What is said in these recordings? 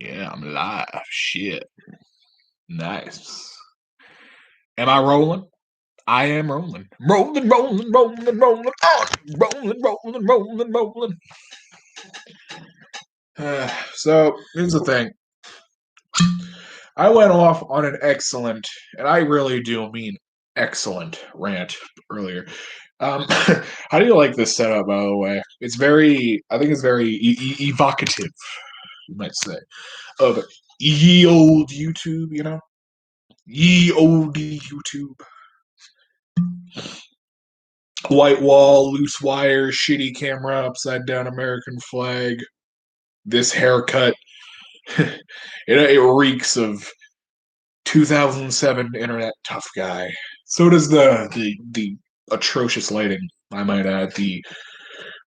Yeah, I'm live. Shit. Nice. Am I rolling? I am rolling. Rolling, rolling, rolling, rolling on. Rolling, rolling, rolling, rolling. So here's the thing. I went off on an excellent, and I really do mean excellent rant earlier. How do you like this setup, by the way? It's very, I think it's very evocative, you might say, of ye old YouTube, you know? Ye old YouTube. White wall, loose wire, shitty camera, upside down American flag. This haircut, it reeks of 2007 internet tough guy. So does the atrocious lighting. I might add the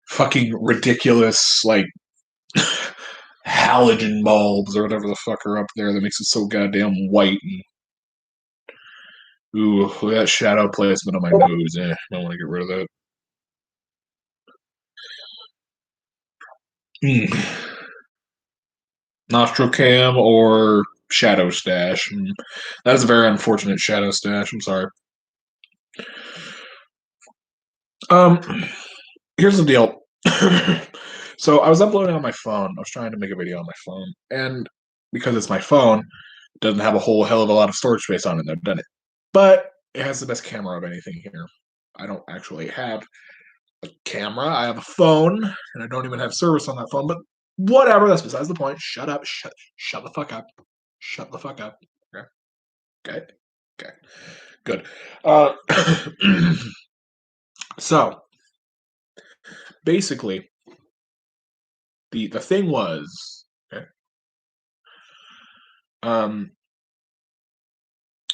fucking ridiculous like halogen bulbs or whatever the fuck are up there that makes it so goddamn white. And, ooh, look at that shadow placement on my nose. I don't want to get rid of that. Nostril cam or shadow stash. That is a very unfortunate shadow stash. I'm sorry. Um, Here's the deal. So I was uploading on my phone. I was trying to make a video on my phone, and because it's my phone, it doesn't have a whole hell of a lot of storage space on it. I've done it, but it has the best camera of anything here. I don't actually have a camera. I have a phone, and I don't even have service on that phone. But whatever. That's besides the point. Shut up. Shut the fuck up. Shut the fuck up. Okay. Okay. Okay. Good. Uh, so basically, the thing was, okay, um,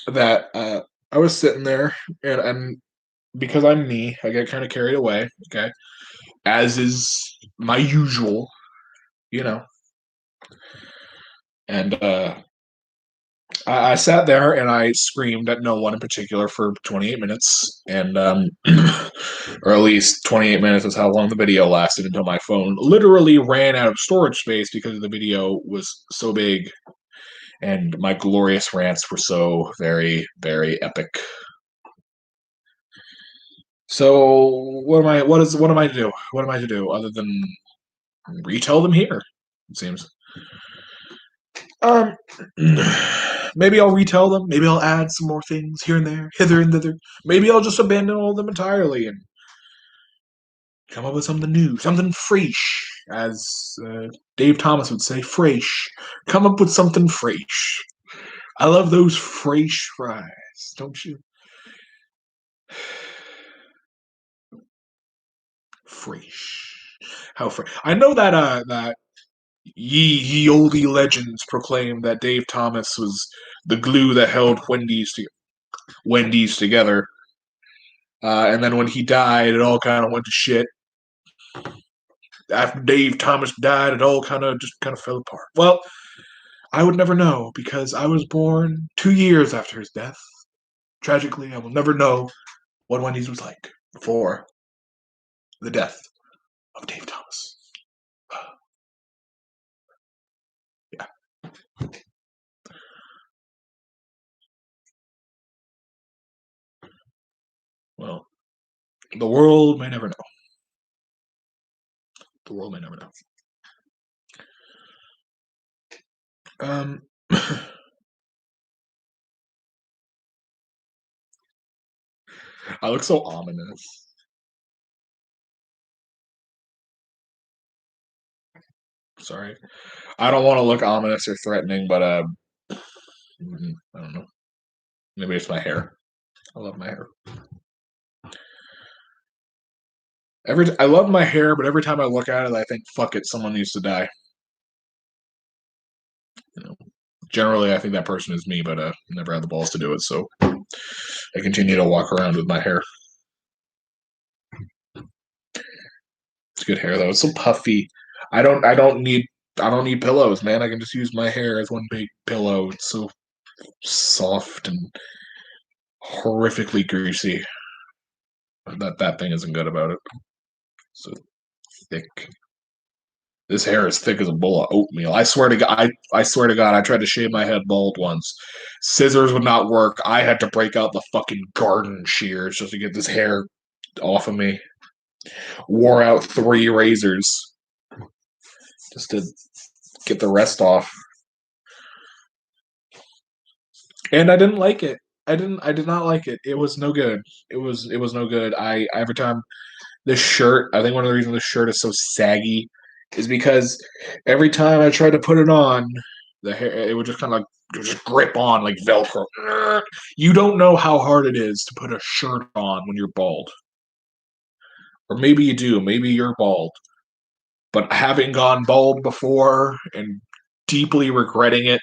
that I was sitting there, and because I'm me, I get kind of carried away. Okay, as is my usual, you know. And I sat there and I screamed at no one in particular for 28 minutes, and or at least 28 minutes is how long the video lasted until my phone literally ran out of storage space because the video was so big and my glorious rants were so very, very epic. So what am I to do? What am I to do other than retell them here? It seems. Um, maybe I'll retell them. Maybe I'll add some more things here and there, hither and thither. Maybe I'll just abandon all of them entirely and come up with something new, something fresh, as Dave Thomas would say, fresh. Come up with something fresh. I love those fresh fries, don't you? Fresh. How fresh. I know that that ye olde legends proclaim that Dave Thomas was the glue that held Wendy's together. And then when he died, it all kind of went to shit. After Dave Thomas died, it all kind of fell apart. Well, I would never know because I was born 2 years after his death. Tragically, I will never know what Wendy's was like before the death of Dave Thomas. Yeah. Well, the world may never know. The world may never know. Um, I look so ominous. Sorry. I don't want to look ominous or threatening, but I don't know. Maybe it's my hair. I love my hair. I love my hair, but every time I look at it, I think, fuck it, someone needs to die. You know, generally, I think that person is me, but never had the balls to do it, so I continue to walk around with my hair. It's good hair though. It's so puffy. I don't need pillows, man. I can just use my hair as one big pillow. It's so soft and horrifically greasy. That thing isn't good about it. So thick. This hair is thick as a bowl of oatmeal. I swear to God, I swear to God, I tried to shave my head bald once. Scissors would not work. I had to break out the fucking garden shears just to get this hair off of me. Wore out 3 razors just to get the rest off. And I didn't like it. I did not like it. It was no good. It was no good. I every time this shirt, I think one of the reasons this shirt is so saggy is because every time I tried to put it on, the hair it would just kind of like just grip on like Velcro. You don't know how hard it is to put a shirt on when you're bald. Or maybe you do, maybe you're bald. But having gone bald before and deeply regretting it,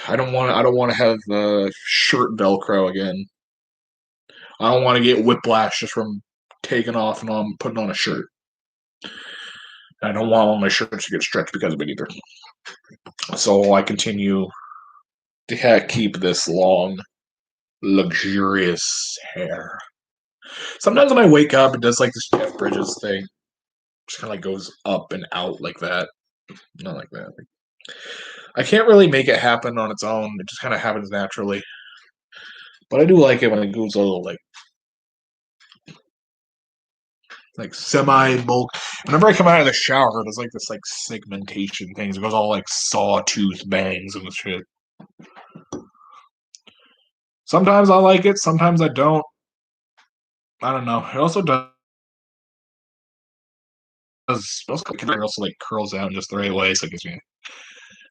I don't want to have shirt Velcro again. I don't want to get whiplash just from taking off and on putting on a shirt. I don't want all my shirts to get stretched because of it either. So I continue to keep this long, luxurious hair. Sometimes when I wake up, it does like this Jeff Bridges thing. Just kind of like goes up and out like that. Not like that. I can't really make it happen on its own. It just kind of happens naturally. But I do like it when it goes a little like semi bulk. Whenever I come out of the shower, there's like this like segmentation things. It goes all like sawtooth bangs and shit. Sometimes I like it, sometimes I don't. I don't know. It also also like curls out in just the right way, so it gives me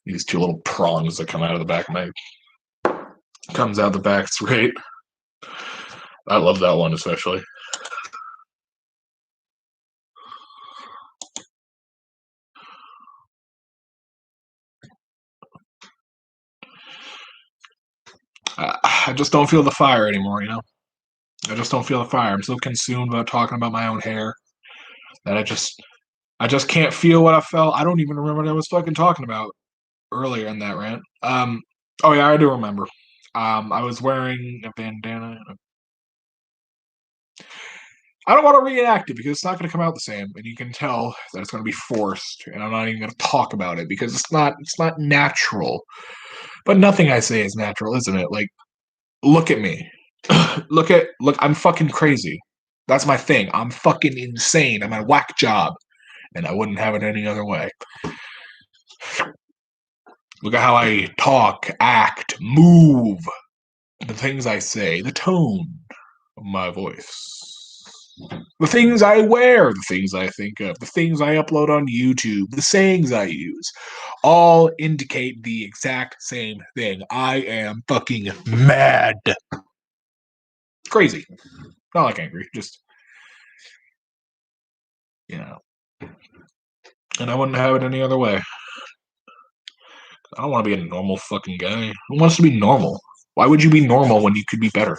these 2 little prongs that come out of the back of my comes out the back. It's great. I love that one especially. I just don't feel the fire anymore, you know? I just don't feel the fire. I'm so consumed about talking about my own hair that I just can't feel what I felt. I don't even remember what I was fucking talking about earlier in that rant. Oh yeah, I do remember. I was wearing a bandana. I don't want to reenact it because it's not going to come out the same, and you can tell that it's going to be forced. And I'm not even going to talk about it because it's not natural. But nothing I say is natural, isn't it? Like, look at me. Look. I'm fucking crazy. That's my thing. I'm fucking insane. I'm a whack job, and I wouldn't have it any other way. Look at how I talk, act, move, the things I say, the tone of my voice, the things I wear, the things I think of, the things I upload on YouTube, the sayings I use, all indicate the exact same thing. I am fucking mad. Crazy. Not like angry, just, you know. And I wouldn't have it any other way. I don't want to be a normal fucking guy. Who wants to be normal? Why would you be normal when you could be better?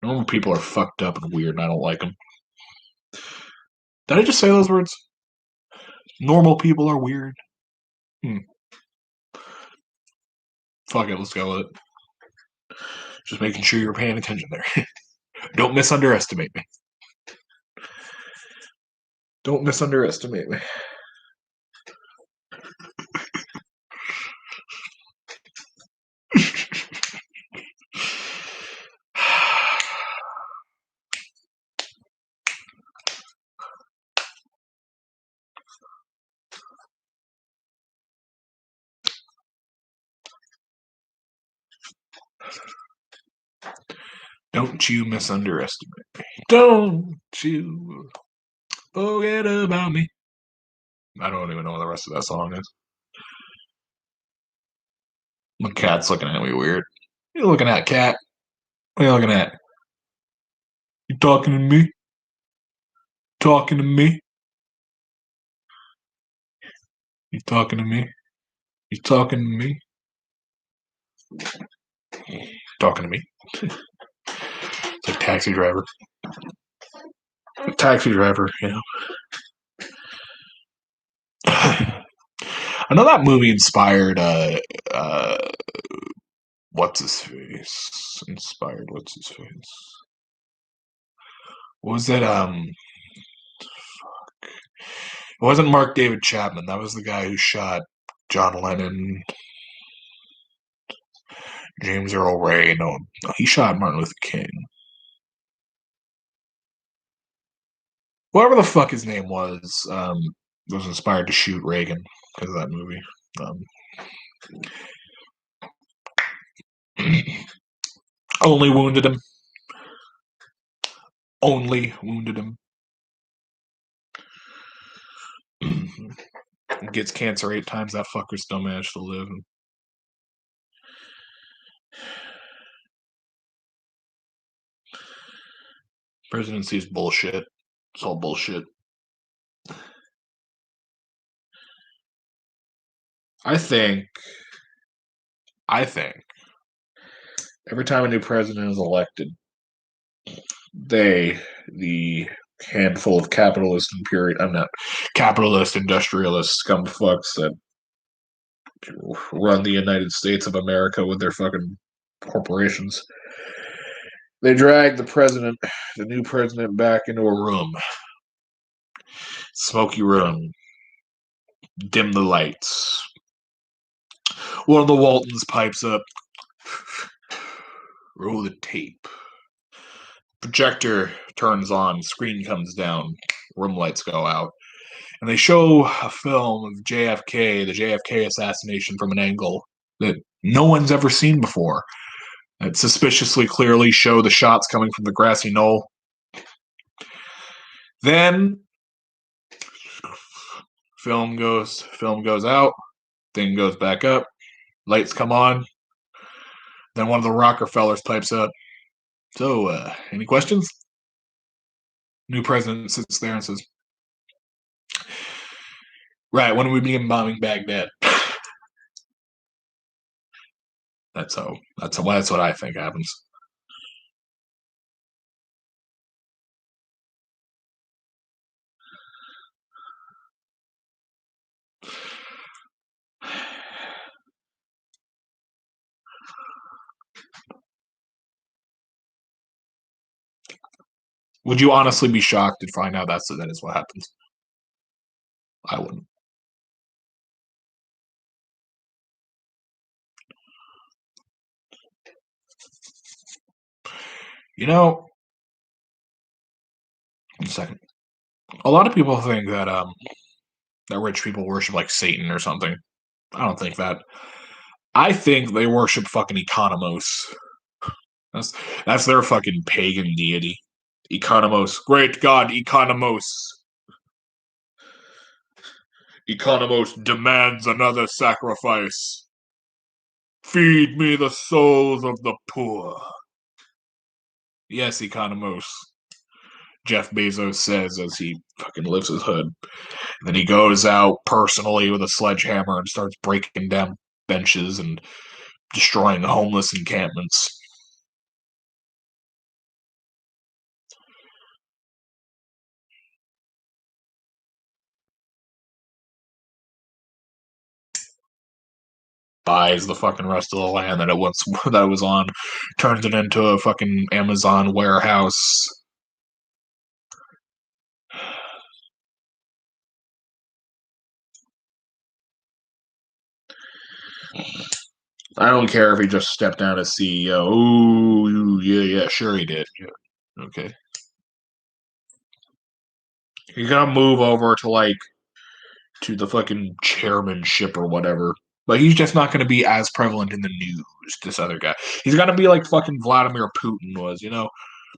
Normal people are fucked up and weird, and I don't like them. Did I just say those words? Normal people are weird. Hmm. Fuck it, let's go with it. Just making sure you're paying attention there. Don't misunderestimate me. Don't misunderestimate me. Don't you misunderestimate me. Don't you forget about me. I don't even know what the rest of that song is. My cat's looking at me weird. What are you looking at, cat? What are you looking at? You talking to me? Talking to me? You talking to me? You talking to me? Talking to me? It's like taxi driver. A taxi driver, you know. I know that movie inspired uh what's his face? Inspired what's his face? What was it? It wasn't Mark David Chapman. That was the guy who shot John Lennon, James Earl Ray. No, he shot Martin Luther King. Whatever the fuck his name was inspired to shoot Reagan because of that movie. Um, only wounded him. Only wounded him. Gets cancer 8 times. That fucker still managed to live. Presidency is bullshit. It's all bullshit. I think. I think every time a new president is elected, the handful of capitalist and period, I'm not capitalist, industrialist scumfucks that run the United States of America with their fucking corporations. They drag the new president, back into a room, smoky room, dim the lights. One of the Waltons pipes up, roll the tape. Projector turns on, screen comes down, room lights go out. And they show a film of JFK, the JFK assassination, from an angle that no one's ever seen before. It suspiciously clearly show the shots coming from the grassy knoll. Then film goes out, thing goes back up, lights come on. Then one of the Rockefellers pipes up. So, any questions? New president sits there and says, "Right, when do we begin bombing Baghdad?" That's what I think happens. Would you honestly be shocked to find out that is what happens? I wouldn't. You know, one second. A lot of people think that rich people worship like Satan or something. I don't think that. I think they worship fucking Economos. That's that's their fucking pagan deity. Economos. Great God, Economos. Economos demands another sacrifice. Feed me the souls of the poor. Yes, Economos. Jeff Bezos says as he fucking lifts his hood. And then he goes out personally with a sledgehammer and starts breaking down benches and destroying homeless encampments. Buys the fucking rest of the land that it once that it was on, turns it into a fucking Amazon warehouse. I don't care if he just stepped down as CEO. Ooh, yeah, sure he did. Yeah. Okay. He's gonna move over to the fucking chairmanship or whatever. But he's just not gonna be as prevalent in the news, this other guy. He's gonna be like fucking Vladimir Putin was.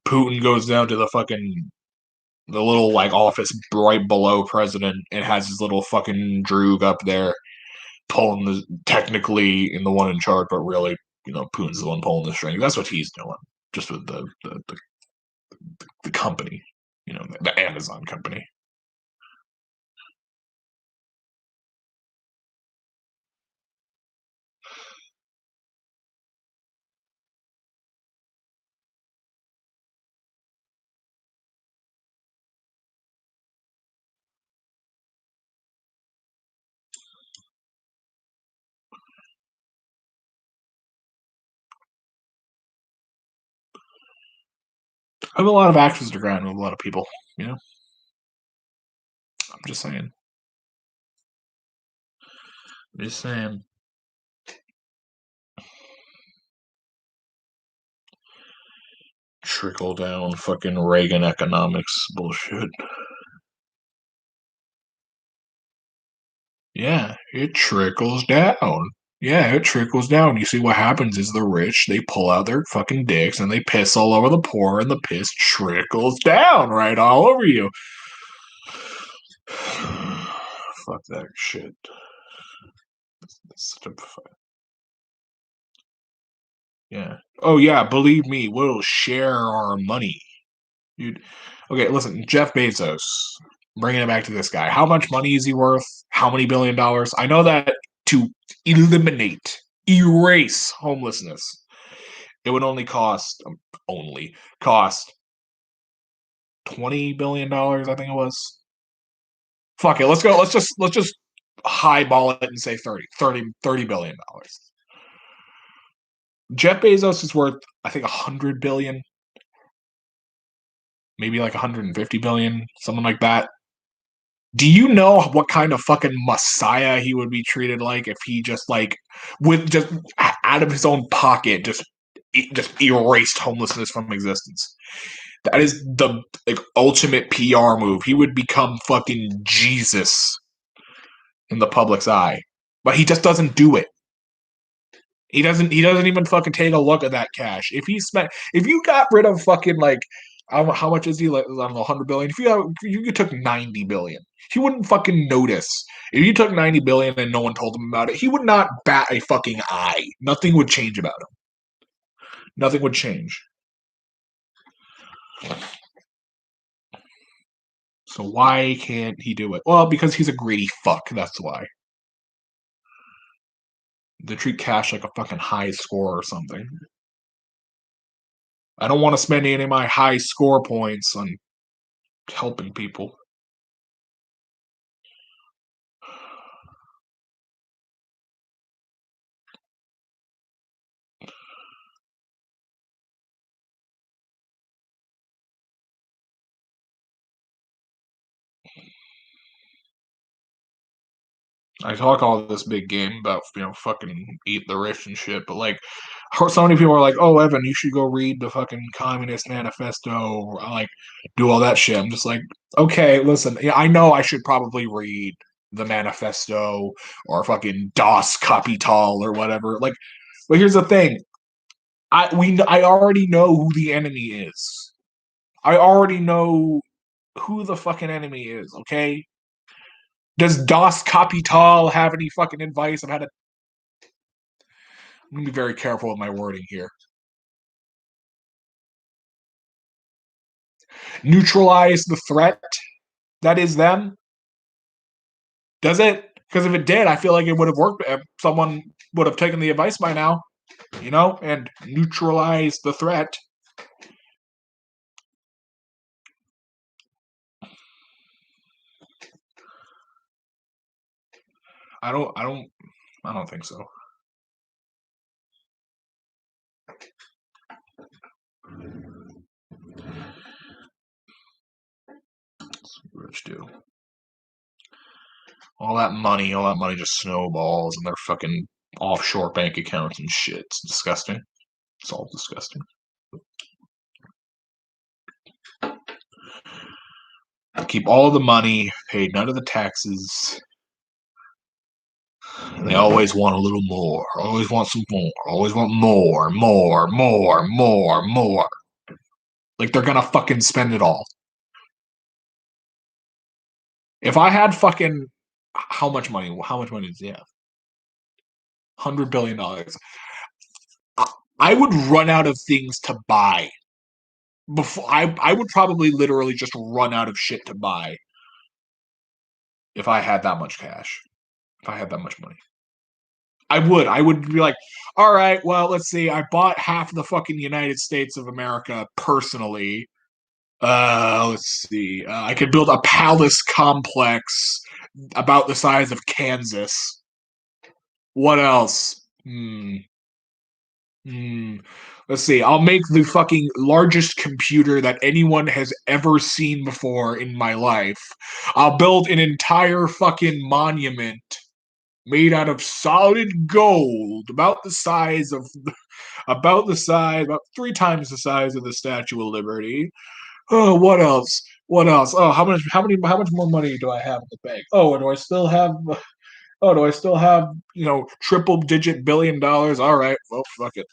Putin goes down to the little like office right below president and has his little fucking droog up there pulling the technically in the one in charge, but really, Putin's the one pulling the strings. That's what he's doing, just with the company, the Amazon company. I have a lot of access to grind with a lot of people. You know, I'm just saying. I'm just saying. Trickle down fucking Reagan economics bullshit. Yeah, it trickles down. Yeah, it trickles down. You see what happens is the rich, they pull out their fucking dicks and they piss all over the poor, and the piss trickles down right all over you. Fuck that shit. That's such a yeah. Oh yeah, believe me, we'll share our money. Dude. Okay, listen, Jeff Bezos. Bringing it back to this guy. How much money is he worth? How many $1 billion? I know that to eliminate, erase homelessness, it would only cost $20 billion. I think it was. Fuck it. Let's go. Let's just highball it and say 30 billion dollars. Jeff Bezos is worth, I think, 100 billion, maybe like 150 billion, something like that. Do you know what kind of fucking messiah he would be treated like if he just like with just out of his own pocket just erased homelessness from existence? That is the like ultimate PR move. He would become fucking Jesus in the public's eye, but he just doesn't do it. He doesn't even fucking take a look at that cash. If you got rid of fucking like I don't know how much is he, like, I don't know, 100 billion. If you took 90 billion, he wouldn't fucking notice. If you took 90 billion and no one told him about it, he would not bat a fucking eye. Nothing would change about him. Nothing would change. So why can't he do it? Well, because he's a greedy fuck. That's why. They treat cash like a fucking high score or something. I don't want to spend any of my high score points on helping people. I talk all this big game about fucking eat the rich and shit, but like, so many people are like, "Oh, Evan, you should go read the fucking Communist Manifesto," or like do all that shit. I'm just like, okay, listen, yeah, I know I should probably read the manifesto or fucking Das Kapital or whatever. Like, but here's the thing: I already know who the enemy is. I already know who the fucking enemy is. Okay, does Das Kapital have any fucking advice on how to? I'm gonna be very careful with my wording here. Neutralize the threat that is them. Does it? Because if it did, I feel like it would have worked. Someone would have taken the advice by now, and neutralize the threat. I don't. I don't. I don't think so. Rich do. All that money just snowballs in their fucking offshore bank accounts and shit. It's disgusting. It's all disgusting. Keep all of the money, pay none of the taxes. And they always want a little more. Always want some more. Always want more, more, more, more, more. Like they're gonna fucking spend it all. If I had fucking how much money? How much money does he have? $100 billion. I would run out of things to buy. Before I would probably literally just run out of shit to buy if I had that much cash. If I had that much money. I would be like, all right, well, let's see. I bought half the fucking United States of America personally. Let's see. I could build a palace complex about the size of Kansas. What else? Hmm. Let's see. I'll make the fucking largest computer that anyone has ever seen before in my life. I'll build an entire fucking monument made out of solid gold, about 3 times the size of the Statue of Liberty. Oh, what else? What else? Oh, how much more money do I have in the bank? Oh, do I still have? Oh, do I still have? Triple digit $1 billion. All right, well, fuck it.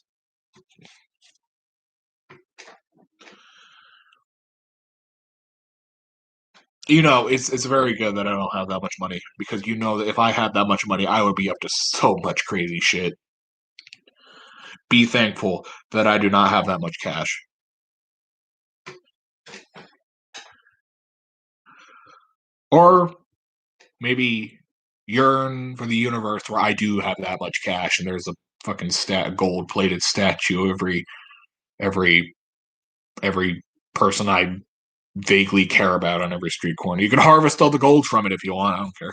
It's very good that I don't have that much money because that if I had that much money, I would be up to so much crazy shit. Be thankful that I do not have that much cash. Or maybe yearn for the universe where I do have that much cash and there's a fucking gold plated statue every every person I vaguely care about on every street corner. You can harvest all the gold from it if you want. I don't care.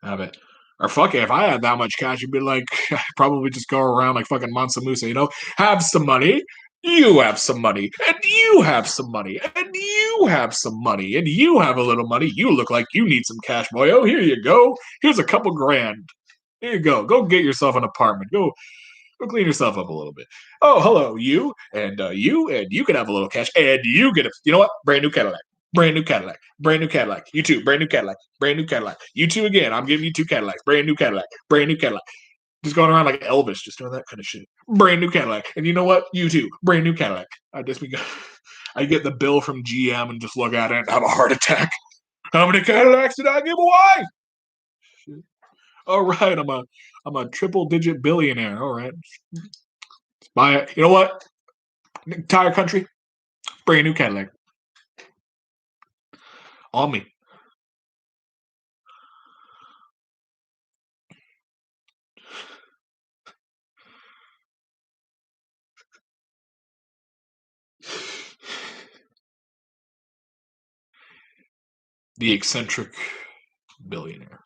Have it. Or fuck it, if I had that much cash, you'd be like, I'd probably just go around like fucking Mansa Musa, have some money, you have some money, and you have some money, and you have some money, and you have a little money. You look like you need some cash, boy. Oh, here you go. Here's a couple grand. Here you go. Go get yourself an apartment. Go clean yourself up a little bit. Oh, hello, and you can have a little cash, and you get a, you know what? Brand new Cadillac. Brand new Cadillac. Brand new Cadillac. You too. Brand new Cadillac. Brand new Cadillac. You two again. I'm giving you 2 Cadillacs. Brand new Cadillac. Brand new Cadillac. Just going around like Elvis, just doing that kind of shit. Brand new Cadillac. And you know what? You too. Brand new Cadillac. I get the bill from GM and just look at it and have a heart attack. How many Cadillacs did I give away? All right, I'm a triple digit billionaire. All right, buy it. You know what? Entire country, brand new Cadillac on me. The eccentric billionaire.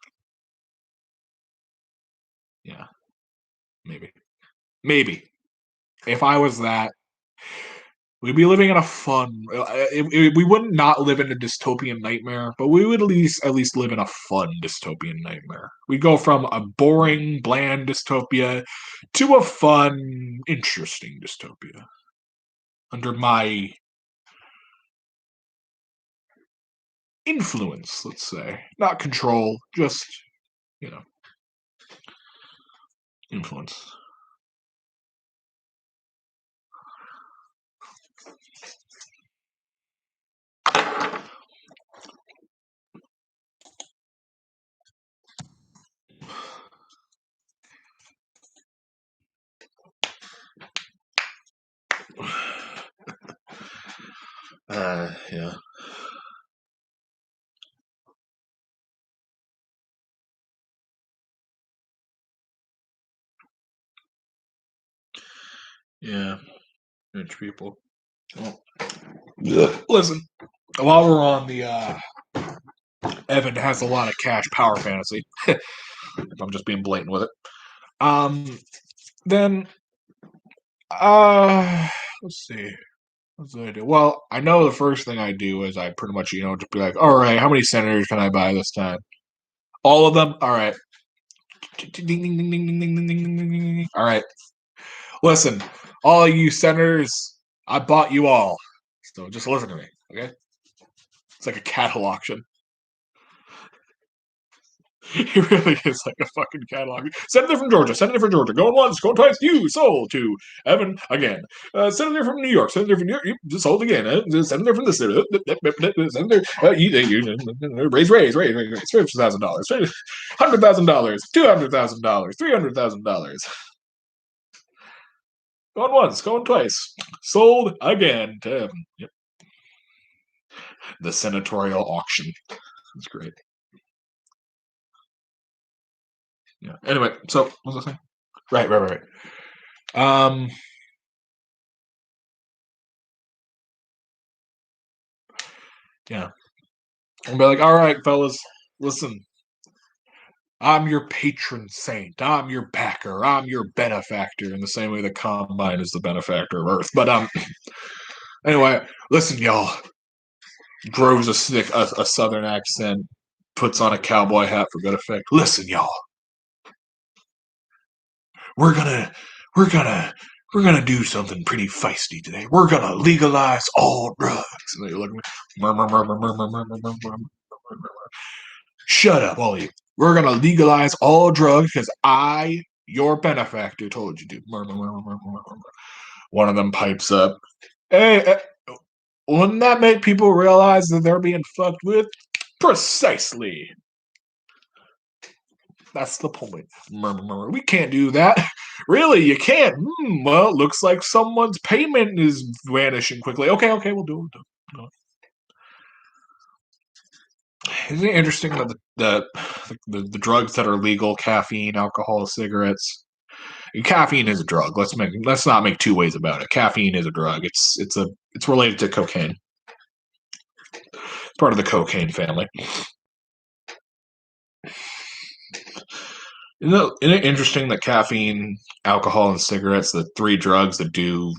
Yeah, maybe. Maybe. If I was that, we'd be living in a fun. We wouldn't not live in a dystopian nightmare, but we would at least live in a fun dystopian nightmare. We'd go from a boring, bland dystopia to a fun, interesting dystopia under my influence. Let's say, not control, just you know, influence. Yeah. Yeah, rich people. Well, listen, while we're on the Evan has a lot of cash power fantasy. If I'm just being blatant with it. Then let's see. What's what I do? Well, I know the first thing I do is I pretty much, just be like, all right, how many senators can I buy this time? All of them? All right. Ding, ding, ding, ding, ding, ding, ding, ding, ding, ding. All right. Listen, all of you senators, I bought you all. So just listen to me, okay? It's like a cattle auction. He really is like a fucking catalog. Senator from Georgia, Senator from Georgia, going once, going twice, you sold to Evan again. Senator from New York, Senator from New York, you sold again. Senator from the Senator, raise $50,000, $100,000, $200,000, $300,000. Going once, going twice, sold again to Evan. Yep. The senatorial auction. That's great. Yeah. Anyway, so what was I saying? Right. Um, yeah. And be like, all right, fellas, listen. I'm your patron saint. I'm your backer. I'm your benefactor. In the same way the Combine is the benefactor of Earth. But anyway, listen, y'all. Grows a southern accent, puts on a cowboy hat for good effect. Listen, y'all. We're gonna, we're gonna, we're gonna do something pretty feisty today. We're gonna legalize all drugs. And they look at me. Murmur, murmur, murmur, murmur, murmur, murmur. Shut up, all of you. We're gonna legalize all drugs because I, your benefactor, told you to. Murmur, murmur, murmur, murmur. One of them pipes up. Hey, wouldn't that make people realize that they're being fucked with? Precisely. That's the point. Murmur, murmur. We can't do that. Really, you can't. Well, it looks like someone's payment is vanishing quickly. Okay, we'll do it. Isn't it interesting that the drugs that are legal, caffeine, alcohol, cigarettes, caffeine is a drug. Let's not make two ways about it. Caffeine is a drug. It's related to cocaine. It's part of the cocaine family. Isn't it interesting that caffeine, alcohol, and cigarettes, the three drugs that do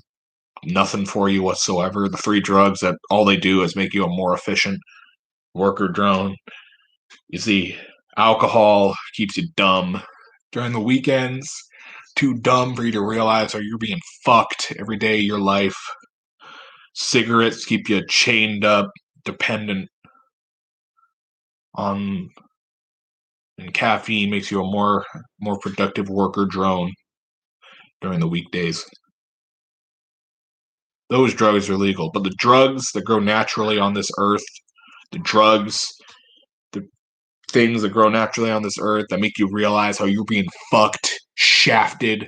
nothing for you whatsoever, the three drugs that all they do is make you a more efficient worker drone. You see, alcohol keeps you dumb during the weekends, too dumb for you to realize, or you're being fucked every day of your life. Cigarettes keep you chained up, dependent on, and caffeine makes you a more productive worker drone during the weekdays. Those drugs are legal, but the drugs that grow naturally on this earth, the drugs, the things that grow naturally on this earth that make you realize how you're being fucked, shafted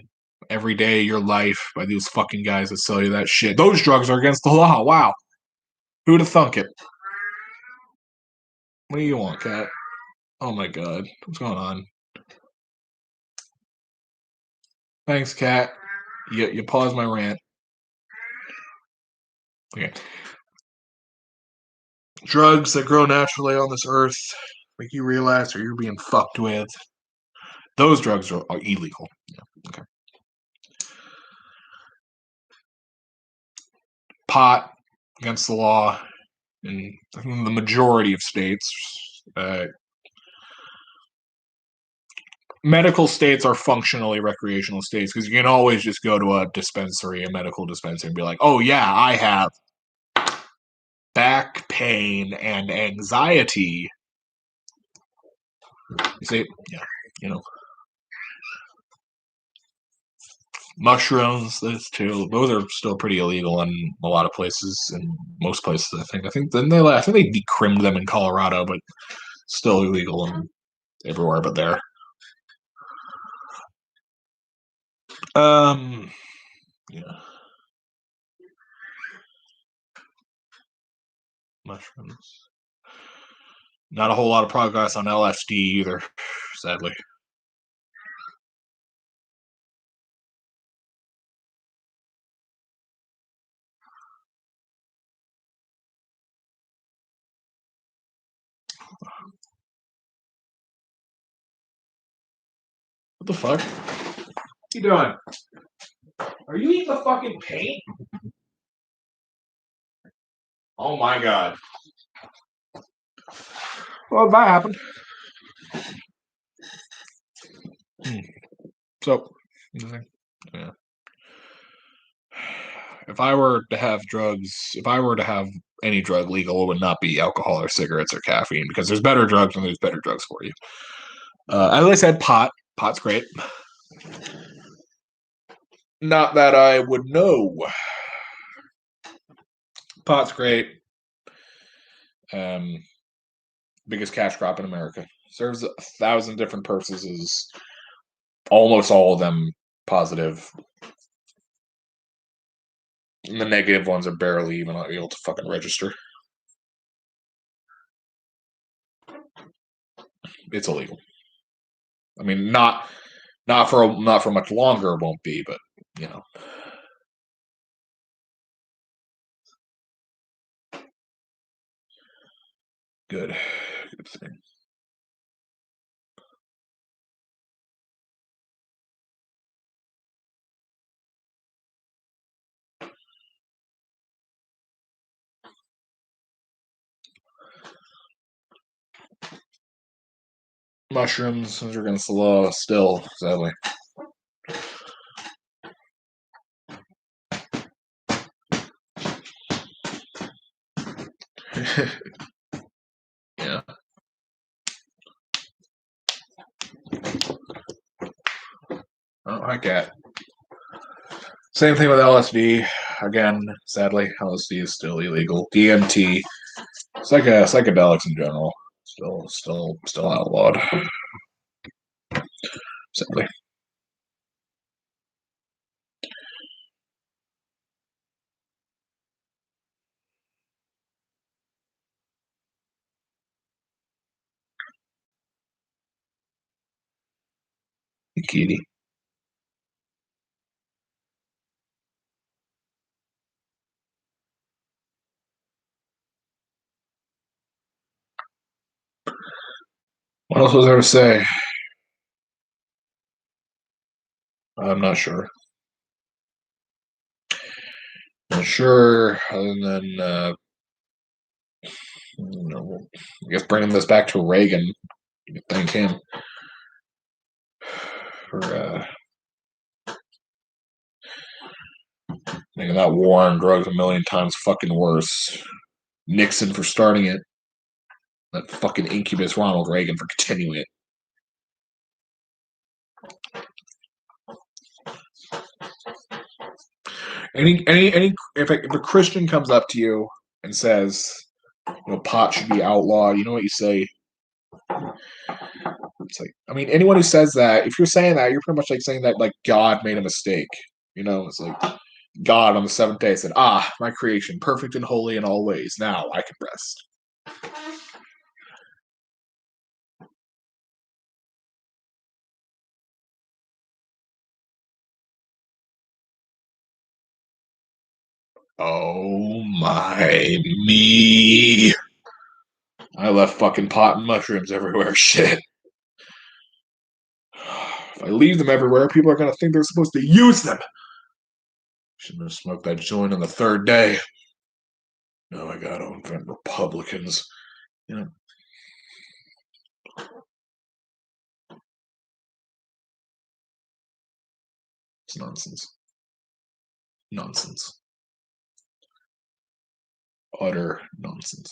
every day of your life by these fucking guys that sell you that shit. Those drugs are against the law. Wow. Who'd have thunk it? What do you want, cat? Oh my god. What's going on? Thanks, cat. You paused my rant. Okay. Drugs that grow naturally on this earth make you realize or you're being fucked with. Those drugs are illegal. Yeah. Okay. Pot against the law in the majority of states. Medical states are functionally recreational states because you can always just go to a dispensary, a medical dispensary, and be like, "Oh yeah, I have back pain and anxiety." You see, yeah, you know, mushrooms. Those too. Those are still pretty illegal in a lot of places, in most places. I think. I think they decrimmed them in Colorado, but still illegal in everywhere but there. Yeah, mushrooms. Not a whole lot of progress on LSD either, sadly. What the fuck? What you doing? Are you eating the fucking paint? Oh my god. Well, that happened. Hmm. So, yeah. If I were to have any drug legal, it would not be alcohol or cigarettes or caffeine because there's better drugs and there's better drugs for you. As I said, pot. Pot's great. Not that I would know. Pot's great. Um, biggest cash crop in America. Serves 1,000 different purposes. Almost all of them positive. And the negative ones are barely even able to fucking register. It's illegal. I mean, not for much longer. It won't be, but you know, good, good thing. mushrooms. Those are gonna slow still, sadly. Yeah. Oh, hi, cat. Same thing with LSD. Again, sadly, LSD is still illegal. DMT, psychedelics in general, still outlawed. Sadly. Hey, kitty. What else was there to say? I'm not sure. Not sure. Other than I guess bringing this back to Reagan. Thank him for making that war on drugs a million times fucking worse. Nixon for starting it. That fucking incubus Ronald Reagan for continuing it. Any if a Christian comes up to you and says, pot should be outlawed, you know what you say? It's like, I mean, anyone who says that, if you're saying that, you're pretty much like saying that like God made a mistake. It's like God on the seventh day said, my creation, perfect and holy in all ways. Now I can rest. Oh my me. I left fucking pot and mushrooms everywhere. Shit. If I leave them everywhere, people are gonna think they're supposed to use them. Shouldn't have smoked that joint on the third day. Now I gotta invent Republicans. You know, it's nonsense. Nonsense. Utter nonsense.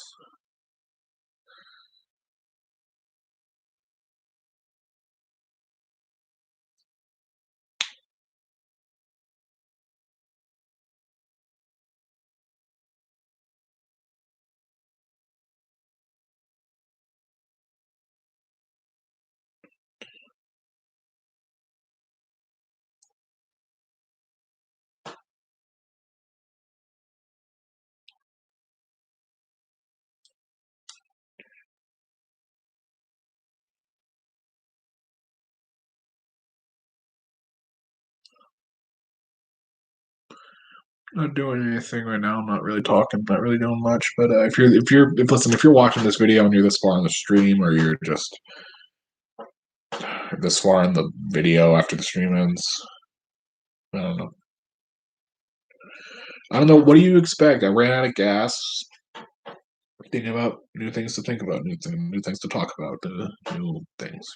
Not doing anything right now. I'm not really talking. Not really doing much. But if you're watching this video and you're this far in the stream, or you're just this far in the video after the stream ends, I don't know. I don't know. What do you expect? I ran out of gas. Thinking about new things to think about, new things to talk about, new things.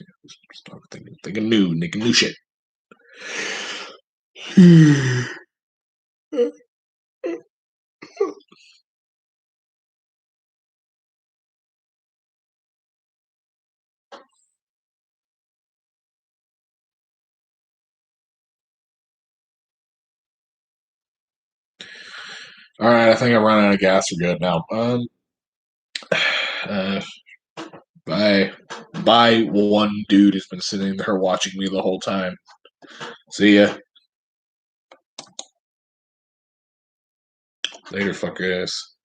Thinking new shit. All right, I think I run out of gas. We're good now. Uh, bye, bye. One dude who's been sitting there watching me the whole time. See ya later, fucker ass.